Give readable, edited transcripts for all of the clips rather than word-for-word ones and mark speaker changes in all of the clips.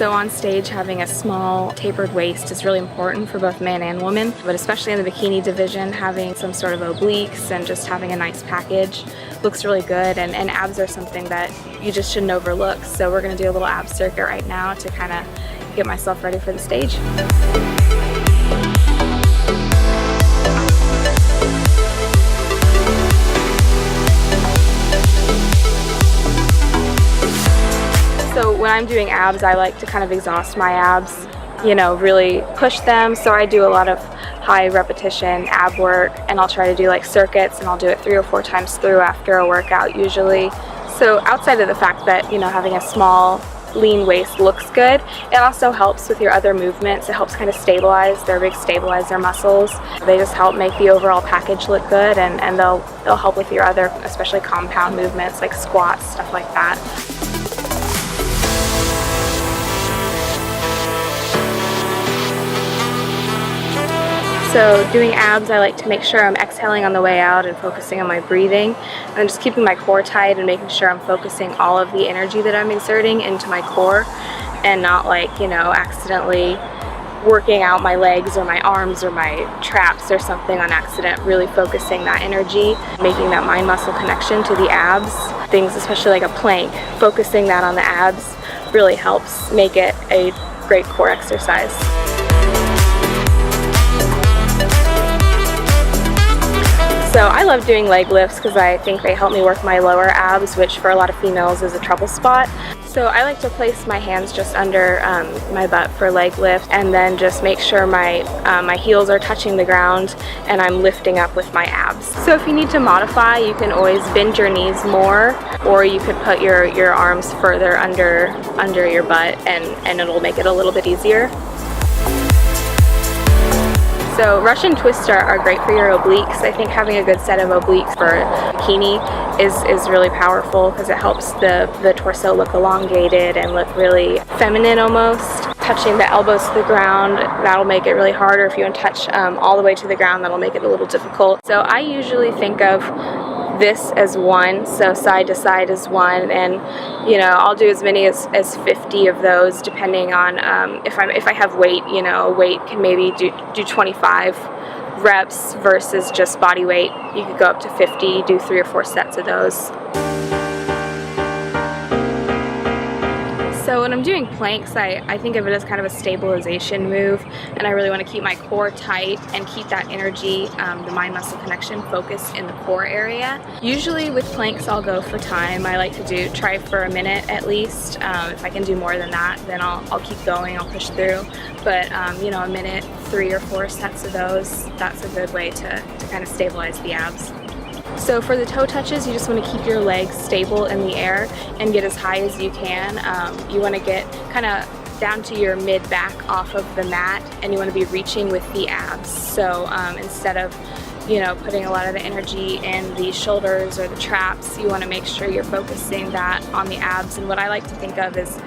Speaker 1: So on stage, having a small tapered waist is really important for both man and woman, but especially in the bikini division, having some sort of obliques and just having a nice package looks really good, and abs are something that you just shouldn't overlook. So we're going to do a little ab circuit right now to kind of get myself ready for the stage. So when I'm doing abs, I like to kind of exhaust my abs, you know, really push them. So I do a lot of high repetition ab work, and I'll try to do like circuits, and I'll do it 3 or 4 times through after a workout usually. So outside of the fact that, you know, having a small lean waist looks good, it also helps with your other movements. It helps kind of stabilize their big stabilizer muscles. They just help make the overall package look good, and they'll help with your other, especially compound movements like squats, stuff like that. So doing abs, I like to make sure I'm exhaling on the way out and focusing on my breathing, and just keeping my core tight and making sure I'm focusing all of the energy that I'm exerting into my core, and not, like, you know, accidentally working out my legs or my arms or my traps or something on accident. Really focusing that energy, making that mind muscle connection to the abs. Things especially like a plank, focusing that on the abs really helps make it a great core exercise. So I love doing leg lifts because I think they help me work my lower abs, which for a lot of females is a trouble spot. So I like to place my hands just under my butt for leg lift, and then just make sure my heels are touching the ground and I'm lifting up with my abs. So if you need to modify, you can always bend your knees more, or you could put your arms further under your butt, and it'll make it a little bit easier. So Russian twists are great for your obliques. I think having a good set of obliques for bikini is really powerful because it helps the torso look elongated and look really feminine almost. Touching the elbows to the ground, that'll make it really hard, or if you want to touch all the way to the ground, that'll make it a little difficult. So I usually think of this as one, so side to side is one, and you know, I'll do as many as 50 of those depending on if I have weight. You know, weight can maybe do 25 reps versus just body weight. You could go up to 50, do 3 or 4 sets of those. So when I'm doing planks, I think of it as kind of a stabilization move, and I really want to keep my core tight and keep that energy, the mind-muscle connection, focused in the core area. Usually with planks, I'll go for time. I like to try for a minute at least. If I can do more than that, then I'll keep going, I'll push through. But you know, a minute, 3 or 4 sets of those, that's a good way to kind of stabilize the abs. So for the toe touches, you just want to keep your legs stable in the air and get as high as you can. You want to get kind of down to your mid-back off of the mat, and you want to be reaching with the abs. So instead of, you know, putting a lot of the energy in the shoulders or the traps, you want to make sure you're focusing that on the abs. And what I like to think of is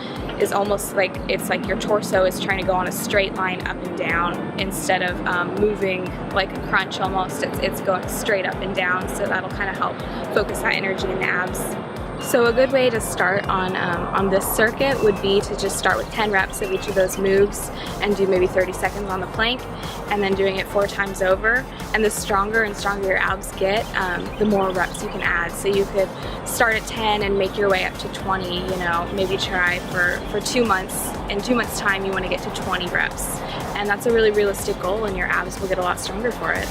Speaker 1: almost like it's like your torso is trying to go on a straight line up and down instead of moving like a crunch almost. It's going straight up and down, so that'll kind of help focus that energy in the abs. So a good way to start on this circuit would be to just start with 10 reps of each of those moves and do maybe 30 seconds on the plank, and then doing it 4 times over. And the stronger and stronger your abs get, the more reps you can add. So you could start at 10 and make your way up to 20, you know, maybe try for 2 months. In 2 months' time, you want to get to 20 reps. And that's a really realistic goal, and your abs will get a lot stronger for it.